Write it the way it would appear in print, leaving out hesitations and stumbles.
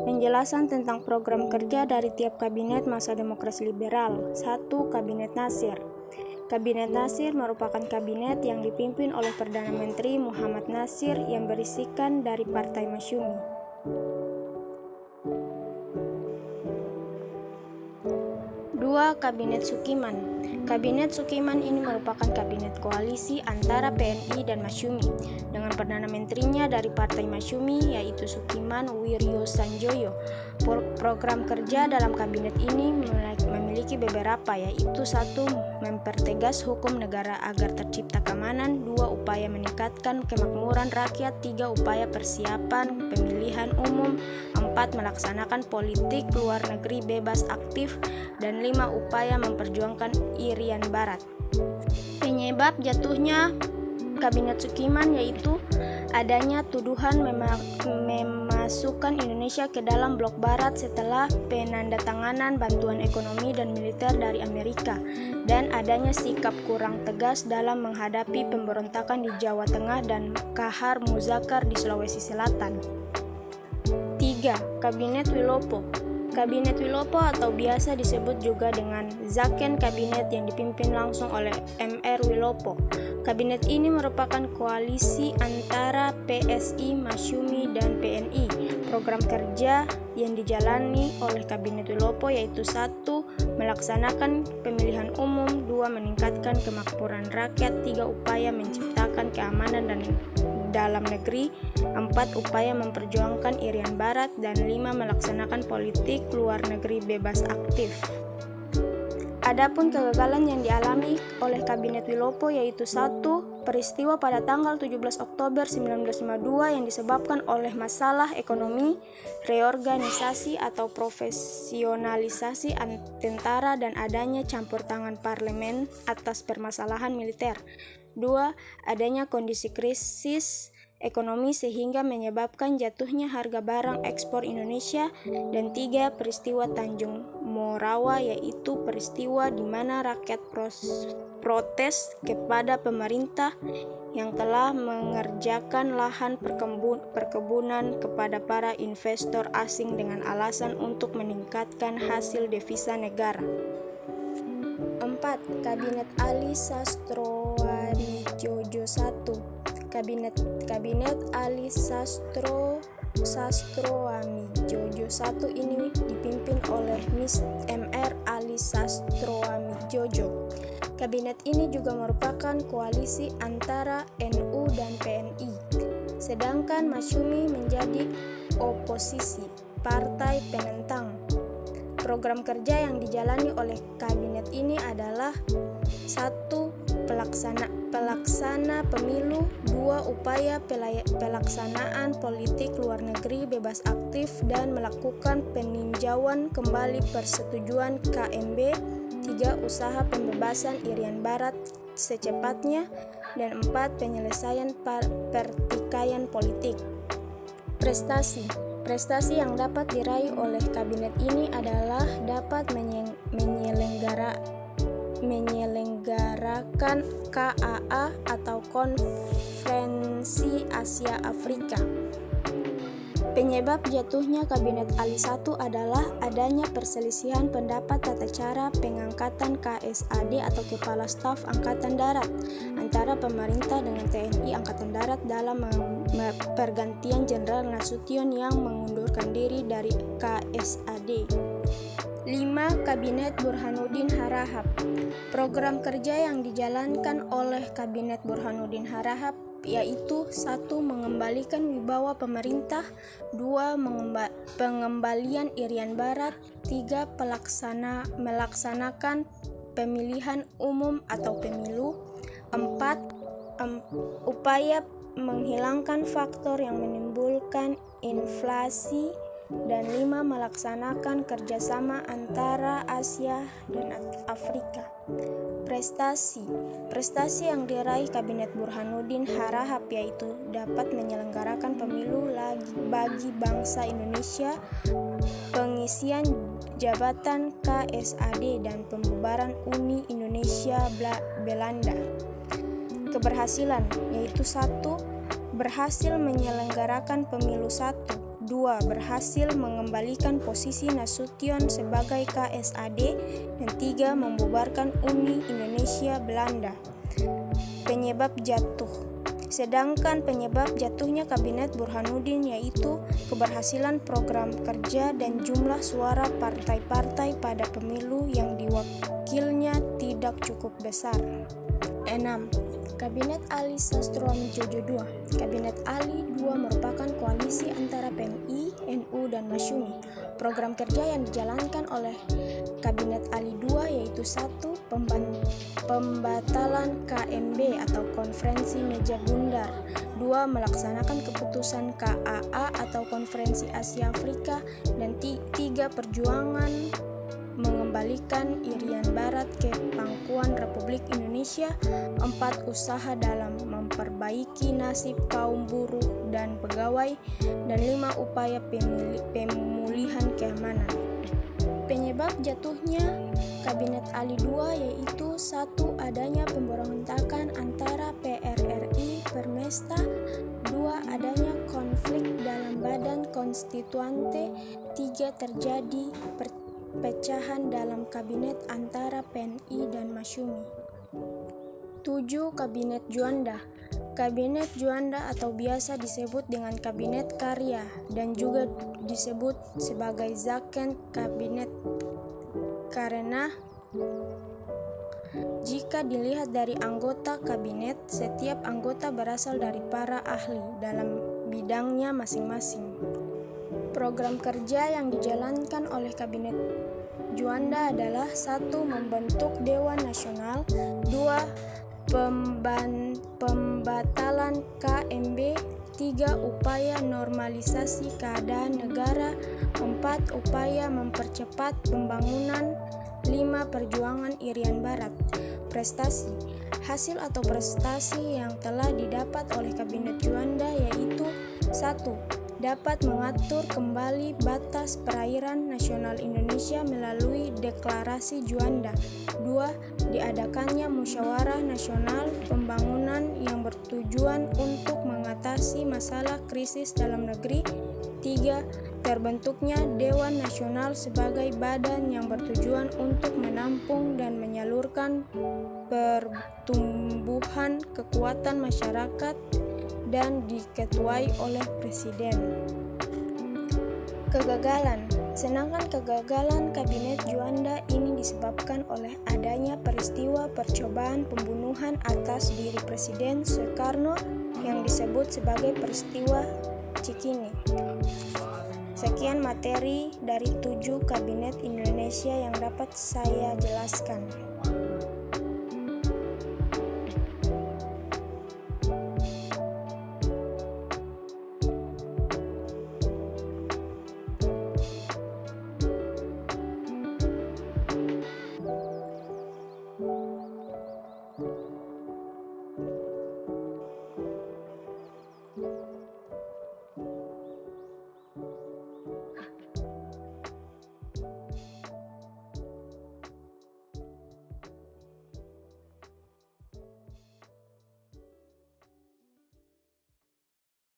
Penjelasan tentang program kerja dari tiap kabinet masa demokrasi liberal. 1. Kabinet Nasir. Kabinet Nasir merupakan kabinet yang dipimpin oleh Perdana Menteri Muhammad Nasir yang berisikan dari Partai Masyumi. 2. Kabinet Sukiman. Kabinet Sukiman ini merupakan kabinet koalisi antara PNI dan Masyumi dengan Perdana Menterinya dari Partai Masyumi yaitu Sukiman Wiryosanjoyo. Program kerja dalam kabinet ini memiliki beberapa, yaitu 1. Mempertegas hukum negara agar tercipta keamanan, 2. Upaya meningkatkan kemakmuran rakyat, 3. Upaya persiapan pemilihan umum, 4. Melaksanakan politik luar negeri bebas aktif, dan 5. Upaya memperjuangkan Irian Barat. Penyebab jatuhnya Kabinet Sukiman yaitu adanya tuduhan memasukkan Indonesia ke dalam blok barat setelah penandatanganan bantuan ekonomi dan militer dari Amerika, dan adanya sikap kurang tegas dalam menghadapi pemberontakan di Jawa Tengah dan Kahar Muzakar di Sulawesi Selatan. 3. Kabinet Wilopo. Kabinet Wilopo atau biasa disebut juga dengan Zaken Kabinet yang dipimpin langsung oleh M.R. Wilopo. Kabinet ini merupakan koalisi antara PSI, Masyumi, dan PNI. Program kerja yang dijalani oleh Kabinet Wilopo yaitu 1. Melaksanakan pemilihan umum, 2. Meningkatkan kemakmuran rakyat, 3. Upaya menciptakan keamanan dan dalam negeri, 4. Upaya memperjuangkan Irian Barat, dan 5. Melaksanakan politik luar negeri bebas aktif. Adapun kegagalan yang dialami oleh Kabinet Wilopo yaitu 1. Peristiwa pada tanggal 17 Oktober 1952 yang disebabkan oleh masalah ekonomi, reorganisasi atau profesionalisasi tentara, dan adanya campur tangan parlemen atas permasalahan militer. 2. Adanya kondisi krisis ekonomi sehingga menyebabkan jatuhnya harga barang ekspor Indonesia, dan 3. Peristiwa Tanjung Morawa yaitu peristiwa di mana rakyat protes kepada pemerintah yang telah mengerjakan lahan perkebunan kepada para investor asing dengan alasan untuk meningkatkan hasil devisa negara. 4. Kabinet Ali Sastroamidjojo I. Kabinet Ali Sastroamidjojo I ini dipimpin oleh M.R. Ali Sastroamidjojo. Kabinet ini juga merupakan koalisi antara NU dan PNI, sedangkan Masyumi menjadi oposisi, partai penentang. Program kerja yang dijalani oleh kabinet ini adalah 1. Pelaksana pemilu, 2. Upaya pelaksanaan politik luar negeri bebas aktif dan melakukan peninjauan kembali persetujuan KMB, 3. Usaha pembebasan Irian Barat secepatnya, dan 4. Penyelesaian pertikaian politik. Prestasi yang dapat diraih oleh kabinet ini adalah dapat menyelenggarakan KAA atau Konferensi Asia Afrika. Penyebab jatuhnya Kabinet Ali I adalah adanya perselisihan pendapat tata cara pengangkatan KSAD atau Kepala Staf Angkatan Darat antara pemerintah dengan TNI Angkatan Darat dalam pergantian Jenderal Nasution yang mengundurkan diri dari KSAD. 5. Kabinet Burhanuddin Harahap. Program kerja yang dijalankan oleh Kabinet Burhanuddin Harahap yaitu 1. Mengembalikan wibawa pemerintah, 2. Pengembalian Irian Barat, 3. Melaksanakan pemilihan umum atau pemilu, 4. Upaya menghilangkan faktor yang menimbulkan inflasi, dan 5. Melaksanakan kerjasama antara Asia dan Afrika. Prestasi yang diraih Kabinet Burhanuddin Harahap yaitu dapat menyelenggarakan pemilu bagi bangsa Indonesia, pengisian jabatan KSAD, dan pembubaran Uni Indonesia Belanda. Keberhasilan yaitu 1. Berhasil menyelenggarakan pemilu 1, 2. Berhasil mengembalikan posisi Nasution sebagai KSAD. Dan 3. Membubarkan Uni Indonesia Belanda. Penyebab jatuh. Sedangkan penyebab jatuhnya Kabinet Burhanuddin yaitu keberhasilan program kerja dan jumlah suara partai-partai pada pemilu yang diwakilnya tidak cukup besar. 6. Kabinet Ali Sastroamidjojo II. Kabinet Ali II merupakan koalisi antara PNI, NU, dan Masyumi. Program kerja yang dijalankan oleh Kabinet Ali II yaitu 1. Pembatalan KMB atau Konferensi Meja Bundar. 2. Melaksanakan keputusan KAA atau Konferensi Asia Afrika. Dan 3. Perjuangan mengembalikan Irian Barat ke pangkuan Republik Indonesia. 4. Usaha dalam memperbaiki nasib kaum buruh dan pegawai. Dan 5. Upaya pemulihan keamanan. Penyebab jatuhnya Kabinet Ali II yaitu 1. Adanya pemberontakan antara PRRI Permesta. 2. Adanya konflik dalam badan konstituante. 3. Terjadi perpecahan dalam kabinet antara PNI dan Masyumi. 7. Kabinet Juanda. Kabinet Juanda atau biasa disebut dengan Kabinet Karya dan juga disebut sebagai Zaken Kabinet karena jika dilihat dari anggota kabinet, setiap anggota berasal dari para ahli dalam bidangnya masing-masing. Program kerja yang dijalankan oleh Kabinet Juanda adalah 1. Membentuk Dewan Nasional. 2. Pembatalan KMB. 3. Upaya normalisasi keadaan negara. 4. Upaya mempercepat pembangunan. 5. Perjuangan Irian Barat. Prestasi. Hasil atau prestasi yang telah didapat oleh Kabinet Juanda yaitu 1. Dapat mengatur kembali batas perairan nasional Indonesia melalui Deklarasi Juanda. 2. Diadakannya musyawarah nasional pembangunan yang bertujuan untuk mengatasi masalah krisis dalam negeri. 3. Terbentuknya Dewan Nasional sebagai badan yang bertujuan untuk menampung dan menyalurkan pertumbuhan kekuatan masyarakat dan diketuai oleh Presiden. Kegagalan. Sedangkan kegagalan Kabinet Juanda ini disebabkan oleh adanya peristiwa percobaan pembunuhan atas diri Presiden Soekarno yang disebut sebagai peristiwa Cikini. Sekian materi dari 7 Kabinet Indonesia yang dapat saya jelaskan.